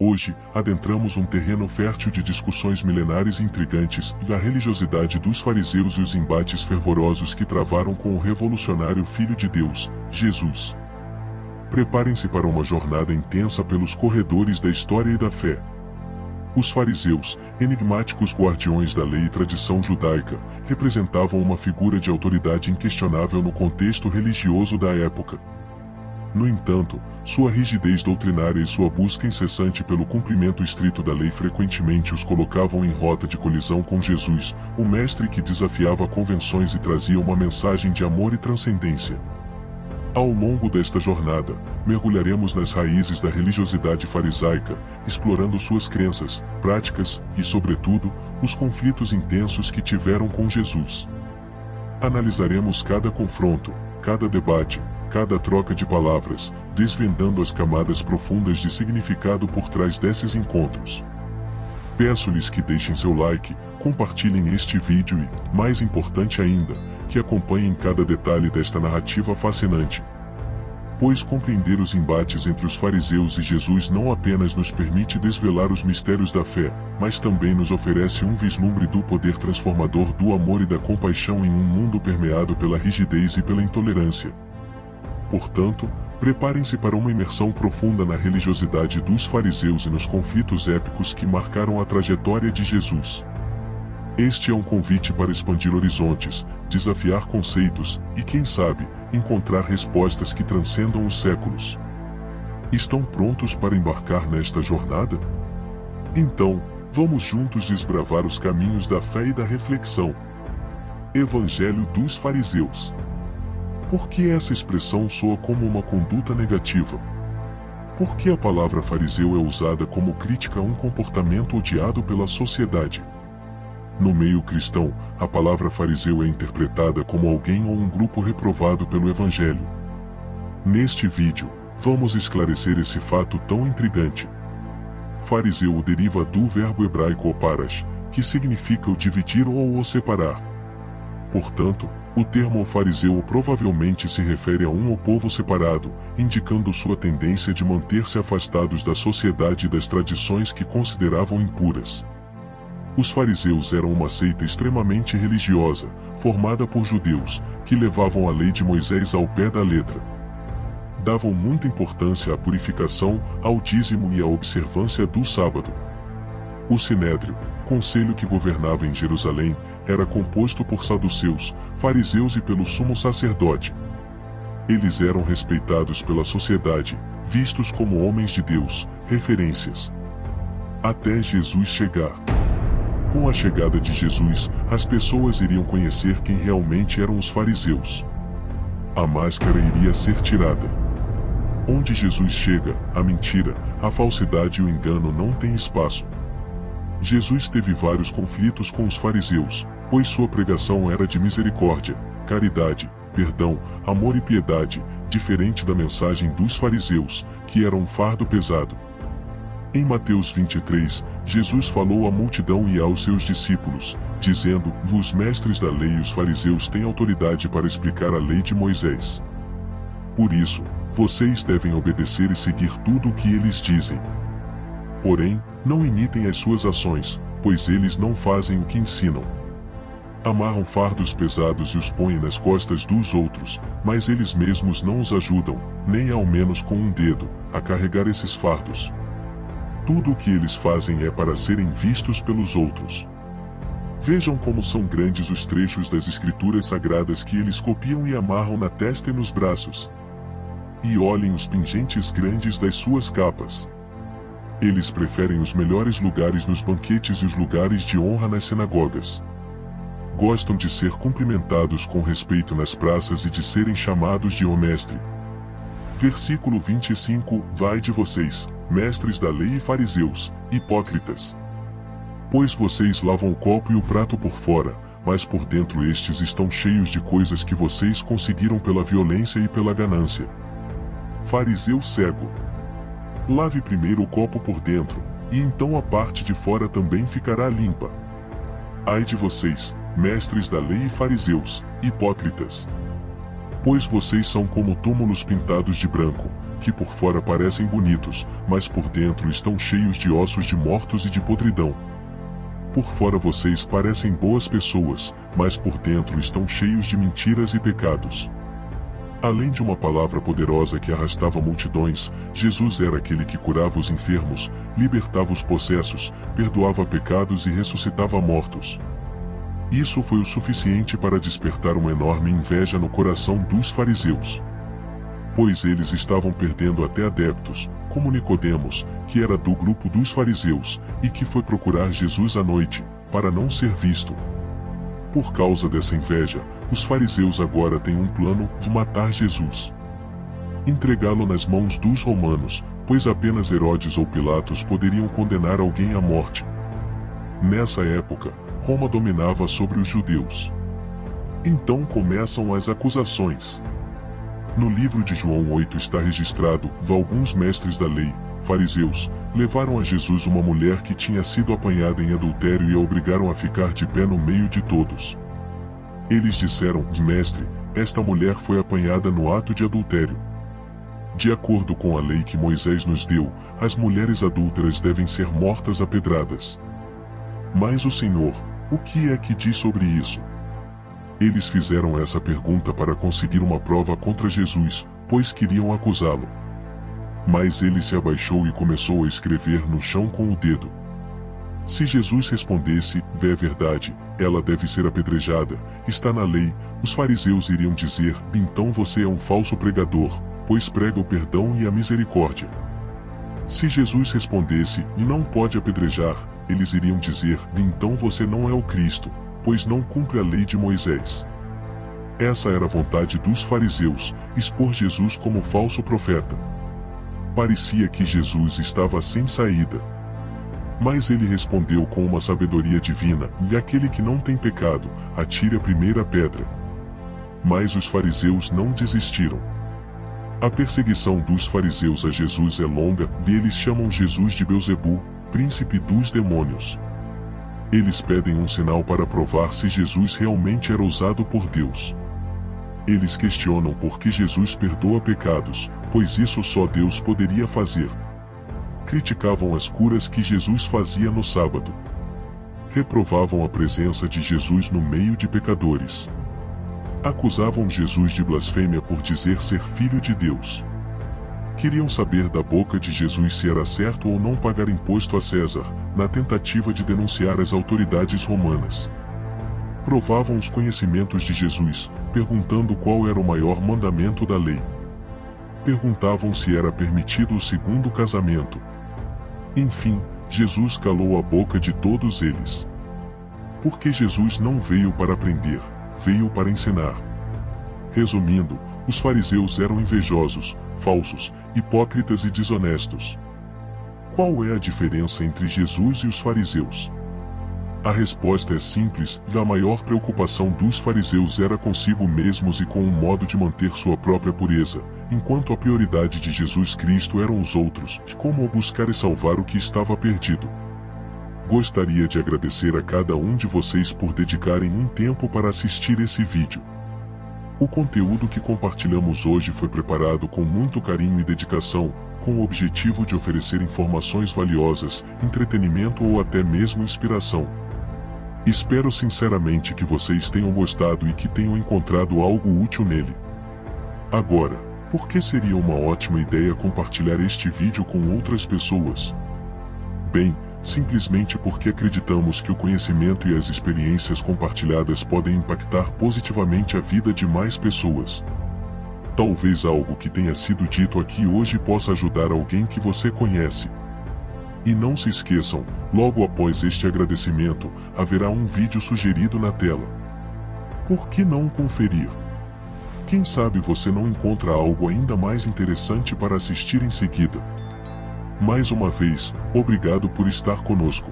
Hoje, adentramos um terreno fértil de discussões milenares e intrigantes, e a religiosidade dos fariseus e os embates fervorosos que travaram com o revolucionário Filho de Deus, Jesus. Preparem-se para uma jornada intensa pelos corredores da história e da fé. Os fariseus, enigmáticos guardiões da lei e tradição judaica, representavam uma figura de autoridade inquestionável no contexto religioso da época. No entanto, sua rigidez doutrinária e sua busca incessante pelo cumprimento estrito da lei frequentemente os colocavam em rota de colisão com Jesus, o mestre que desafiava convenções e trazia uma mensagem de amor e transcendência. Ao longo desta jornada, mergulharemos nas raízes da religiosidade farisaica, explorando suas crenças, práticas e, sobretudo, os conflitos intensos que tiveram com Jesus. Analisaremos cada confronto, cada debate, cada troca de palavras, desvendando as camadas profundas de significado por trás desses encontros. Peço-lhes que deixem seu like, compartilhem este vídeo e, mais importante ainda, que acompanhem cada detalhe desta narrativa fascinante. Pois compreender os embates entre os fariseus e Jesus não apenas nos permite desvelar os mistérios da fé, mas também nos oferece um vislumbre do poder transformador do amor e da compaixão em um mundo permeado pela rigidez e pela intolerância. Portanto, preparem-se para uma imersão profunda na religiosidade dos fariseus e nos conflitos épicos que marcaram a trajetória de Jesus. Este é um convite para expandir horizontes, desafiar conceitos e, quem sabe, encontrar respostas que transcendam os séculos. Estão prontos para embarcar nesta jornada? Então, vamos juntos desbravar os caminhos da fé e da reflexão. Evangelho dos Fariseus. Por que essa expressão soa como uma conduta negativa? Por que a palavra fariseu é usada como crítica a um comportamento odiado pela sociedade? No meio cristão, a palavra fariseu é interpretada como alguém ou um grupo reprovado pelo Evangelho. Neste vídeo, vamos esclarecer esse fato tão intrigante. Fariseu deriva do verbo hebraico parash, que significa o dividir ou o separar. Portanto, o termo fariseu provavelmente se refere a um ou povo separado, indicando sua tendência de manter-se afastados da sociedade e das tradições que consideravam impuras. Os fariseus eram uma seita extremamente religiosa, formada por judeus, que levavam a lei de Moisés ao pé da letra. Davam muita importância à purificação, ao dízimo e à observância do sábado. O Sinédrio, conselho que governava em Jerusalém, era composto por saduceus, fariseus e pelo sumo sacerdote. Eles eram respeitados pela sociedade, vistos como homens de Deus, referências. Até Jesus chegar. Com a chegada de Jesus, as pessoas iriam conhecer quem realmente eram os fariseus. A máscara iria ser tirada. Onde Jesus chega, a mentira, a falsidade e o engano não têm espaço. Jesus teve vários conflitos com os fariseus, pois sua pregação era de misericórdia, caridade, perdão, amor e piedade, diferente da mensagem dos fariseus, que era um fardo pesado. Em Mateus 23, Jesus falou à multidão e aos seus discípulos, dizendo: os mestres da lei e os fariseus têm autoridade para explicar a lei de Moisés. Por isso, vocês devem obedecer e seguir tudo o que eles dizem. Porém, não imitem as suas ações, pois eles não fazem o que ensinam. Amarram fardos pesados e os põem nas costas dos outros, mas eles mesmos não os ajudam, nem ao menos com um dedo, a carregar esses fardos. Tudo o que eles fazem é para serem vistos pelos outros. Vejam como são grandes os trechos das escrituras sagradas que eles copiam e amarram na testa e nos braços. E olhem os pingentes grandes das suas capas. Eles preferem os melhores lugares nos banquetes e os lugares de honra nas sinagogas. Gostam de ser cumprimentados com respeito nas praças e de serem chamados de "o mestre". Versículo 25, vai de vocês, mestres da lei e fariseus, hipócritas. Pois vocês lavam o copo e o prato por fora, mas por dentro estes estão cheios de coisas que vocês conseguiram pela violência e pela ganância. Fariseu cego. Lave primeiro o copo por dentro, e então a parte de fora também ficará limpa. Ai de vocês, mestres da lei e fariseus, hipócritas! Pois vocês são como túmulos pintados de branco, que por fora parecem bonitos, mas por dentro estão cheios de ossos de mortos e de podridão. Por fora vocês parecem boas pessoas, mas por dentro estão cheios de mentiras e pecados. Além de uma palavra poderosa que arrastava multidões, Jesus era aquele que curava os enfermos, libertava os possessos, perdoava pecados e ressuscitava mortos. Isso foi o suficiente para despertar uma enorme inveja no coração dos fariseus. Pois eles estavam perdendo até adeptos, como Nicodemos, que era do grupo dos fariseus, e que foi procurar Jesus à noite, para não ser visto. Por causa dessa inveja, os fariseus agora têm um plano de matar Jesus. Entregá-lo nas mãos dos romanos, pois apenas Herodes ou Pilatos poderiam condenar alguém à morte. Nessa época, Roma dominava sobre os judeus. Então começam as acusações. No livro de João 8 está registrado: alguns mestres da lei, fariseus, levaram a Jesus uma mulher que tinha sido apanhada em adultério e a obrigaram a ficar de pé no meio de todos. Eles disseram: Mestre, esta mulher foi apanhada no ato de adultério. De acordo com a lei que Moisés nos deu, as mulheres adúlteras devem ser mortas a pedradas. Mas o Senhor, o que é que diz sobre isso? Eles fizeram essa pergunta para conseguir uma prova contra Jesus, pois queriam acusá-lo. Mas ele se abaixou e começou a escrever no chão com o dedo. Se Jesus respondesse: é verdade, ela deve ser apedrejada, está na lei, os fariseus iriam dizer: então você é um falso pregador, pois prega o perdão e a misericórdia. Se Jesus respondesse: e não pode apedrejar, eles iriam dizer: então você não é o Cristo, pois não cumpre a lei de Moisés. Essa era a vontade dos fariseus, expor Jesus como falso profeta. Parecia que Jesus estava sem saída. Mas ele respondeu com uma sabedoria divina: e aquele que não tem pecado, atire a primeira pedra. Mas os fariseus não desistiram. A perseguição dos fariseus a Jesus é longa, e eles chamam Jesus de Belzebu, príncipe dos demônios. Eles pedem um sinal para provar se Jesus realmente era usado por Deus. Eles questionam por que Jesus perdoa pecados, pois isso só Deus poderia fazer. Criticavam as curas que Jesus fazia no sábado. Reprovavam a presença de Jesus no meio de pecadores. Acusavam Jesus de blasfêmia por dizer ser filho de Deus. Queriam saber da boca de Jesus se era certo ou não pagar imposto a César, na tentativa de denunciar as autoridades romanas. Provavam os conhecimentos de Jesus, perguntando qual era o maior mandamento da lei. Perguntavam se era permitido o segundo casamento. Enfim, Jesus calou a boca de todos eles. Porque Jesus não veio para aprender, veio para ensinar. Resumindo, os fariseus eram invejosos, falsos, hipócritas e desonestos. Qual é a diferença entre Jesus e os fariseus? A resposta é simples: a maior preocupação dos fariseus era consigo mesmos e com um modo de manter sua própria pureza, enquanto a prioridade de Jesus Cristo eram os outros, como buscar e salvar o que estava perdido. Gostaria de agradecer a cada um de vocês por dedicarem um tempo para assistir esse vídeo. O conteúdo que compartilhamos hoje foi preparado com muito carinho e dedicação, com o objetivo de oferecer informações valiosas, entretenimento ou até mesmo inspiração. Espero sinceramente que vocês tenham gostado e que tenham encontrado algo útil nele. Agora, por que seria uma ótima ideia compartilhar este vídeo com outras pessoas? Bem, simplesmente porque acreditamos que o conhecimento e as experiências compartilhadas podem impactar positivamente a vida de mais pessoas. Talvez algo que tenha sido dito aqui hoje possa ajudar alguém que você conhece. E não se esqueçam, logo após este agradecimento, haverá um vídeo sugerido na tela. Por que não conferir? Quem sabe você não encontra algo ainda mais interessante para assistir em seguida. Mais uma vez, obrigado por estar conosco.